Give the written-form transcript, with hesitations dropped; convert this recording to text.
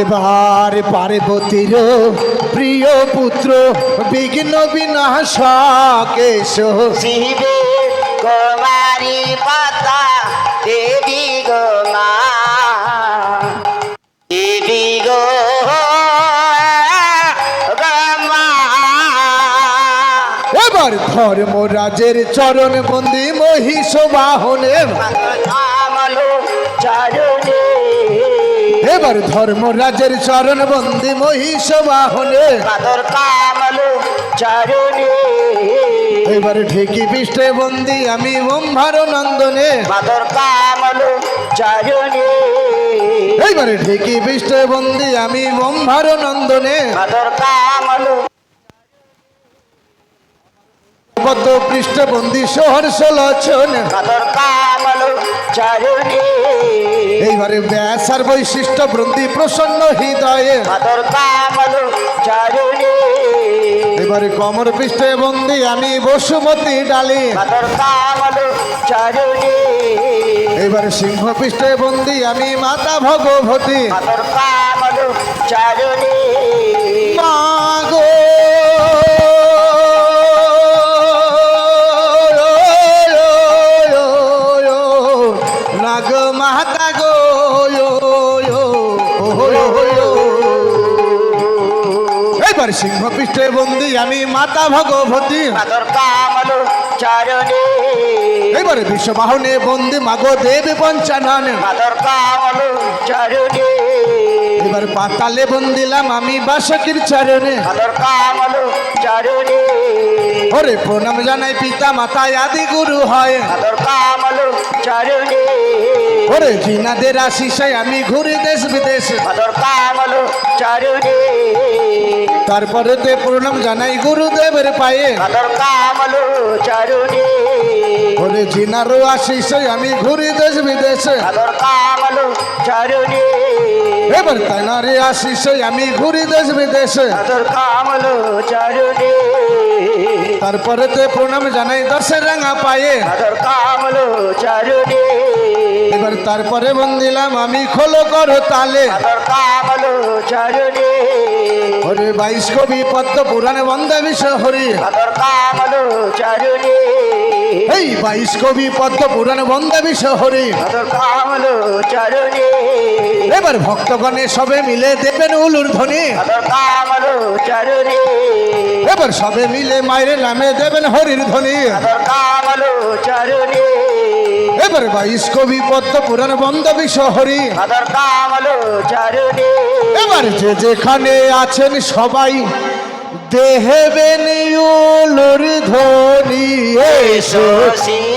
এবার পার্বতীর প্রিয় পুত্র বিঘ্ন বিনাশক এসো। শিবে কুমারী পাতা দেবী গো মা, দেবী গো মা। এবার ধর্মরাজের চরণ বন্দি মহিষ বাহনে, আমলো চরণে, এবার ধর্মরাজের চরণ বন্দি মহিষ বাহনে, মাদর কামলো চরণে, এবার ঢেকি পৃষ্ঠে বন্দি আমি ব্রহ্মার নন্দনে, মাদর কামলো চরণে, এইবারে ঢেকি পৃষ্ঠে বন্দি আমি ব্রহ্মার নন্দনে, মাদর কামলো পদ পৃষ্ঠে বন্দি সহর্ষ লক্ষণ, মাদর কামলো চরণে, এইবারে ব্যাসার বৈশিষ্ট্য বৃন্দি প্রসন্ন হৃদয়ে, মাদর কামলো চরণে, এবারে কমর পৃষ্ঠে বন্দি আমি বসুমতী ডালি, মাদর কামলো চরণে, এবারে সিংহ পৃষ্ঠে বন্দি আমি মাতা ভগবতী, মাদর কামলো চরণে, মাগো নাগ মাতা গো, এবার সিংহ পৃষ্ঠে বন্দি আমি মাতা ভগবতী, মাদর কামলো চরণে, এবারে বিশ্ববাহনে বন্দি মাগো দেবী পঞ্চাননে, মাদর কামলো চরণে, এবার পাতালে বন্দিলাম আমি বাসকির চরণে, মাদর কামলো চরণে, ওরে প্রণাম জানাই পিতা মাতা আদি গুরু হয়, মাদর কামলো চরণে, ওরে জিনাদের আশিসায় আমি ঘুরি দেশ বিদেশে, মাদর কামলো চরণে, তারপরে তে প্রণাম জানাই গুরুদেবের পায়ে, মাদর কামলো চরণে, ওরে জিনারও আশিসায় আমি ঘুরি দেশ বিদেশে, মাদর কামলো চরণে, এবার তানারে আশিসায় আমি ঘুরি দেশ বিদেশে, মাদর কামলো চরণে, তারপরে তে প্রণাম জানাই দশের রাঙা পায়ে, মাদর কামলো চরণে, এবার তারপরে বন্দিলাম আমি খোলো করো তালে, মাদর কামলো চরণে, ওরে 22 কবি পদ্ম পুরাণে বন্দে বিশ্ব হরি, মাদর কামলো চরণে, এই 22 কবি পদ্ম পুরাণে বন্দে বিশ্ব হরি, মাদর কামলো চরণে, এবার ভক্তগণে সবে মিলে দেবেন উলুর ধ্বনি, মাদর কামলো চরণে, এবার সবে মিলে মায়ের নামে দেবেন হরির ধ্বনি, মাদর কামলো চরণে, এবার 22 কবি পদ্ম পুরাণ বন্দ বিশ্ব হরি, মাদর কামলো চরণে, এবার যে যেখানে আছেন সবাই দেহেবেন উলুর ধ্বনি, এসো শিব